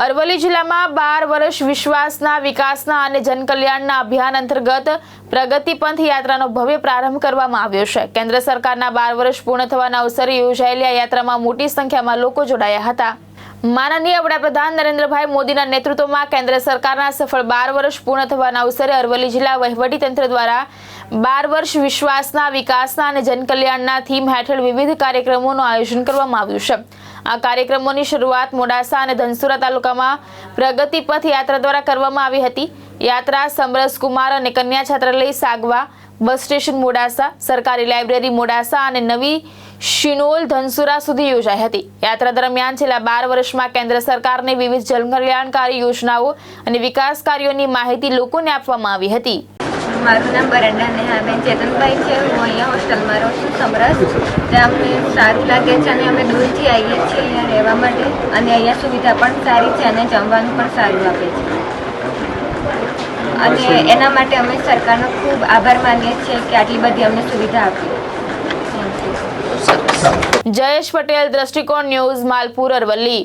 અરવલ્લી જિલ્લામાં 12 વર્ષ વિશ્વાસના વિકાસના અને જનકલ્યાણના અભિયાન અંતર્ગત પ્રગતિ પંથ યાત્રાનો ભવ્ય પ્રારંભ કરવામાં આવ્યો છે। કેન્દ્ર સરકારના 12 વર્ષ પૂર્ણ થવાના અવસરે યોજાયેલી આ યાત્રામાં મોટી સંખ્યામાં લોકો જોડાયા હતા। માનનીય વડાપ્રધાન નરેન્દ્રભાઈ મોદીના નેતૃત્વમાં કેન્દ્ર સરકારના સફળ 12 વર્ષ પૂર્ણ થવાના અવસરે અરવલ્લી જિલ્લા વહીવટીતંત્ર દ્વારા 12 વર્ષ વિશ્વાસના વિકાસના અને જનકલ્યાણના થીમ હેઠળ વિવિધ કાર્યક્રમોનું આયોજન કરવામાં આવ્યું છે। આ કાર્યક્રમોની શરૂઆત મોડાસા અને ધનસુરા તાલુકામાં પ્રગતિ પથ યાત્રા દ્વારા કરવામાં આવી હતી। યાત્રા સમરસ કુમાર અને કન્યા છાત્રાલય સાગવા, બસ સ્ટેશન મોડાસા, સરકારી લાઇબ્રેરી મોડાસા અને નવી શિનોલ ધનસુરા સુધી યોજાઈ હતી। યાત્રા દરમિયાન છેલ્લા 12 વર્ષમાં કેન્દ્ર સરકારની વિવિધ જનકલ્યાણકારી યોજનાઓ અને વિકાસ કાર્યોની માહિતી લોકોને આપવામાં આવી હતી। મારું નામ બરંડા નેહાબેન ચેતનભાઈ છે। હું અહીંયા હોસ્ટેલમાં રહું છું સમરસ। ત્યાં અમને સારું લાગે છે અને અમે દૂરથી આવીએ છીએ અહીંયા રહેવા માટે અને અહીંયા સુવિધા પણ સારી છે અને જમવાનું પણ સારું આપે છે અને એના માટે અમે સરકારનો ખૂબ આભાર માનીએ છીએ કે આટલી બધી અમને સુવિધા આપી। જયેશ પટેલ, દ્રષ્ટિકોણ ન્યૂઝ, માલપુર, અરવલ્લી।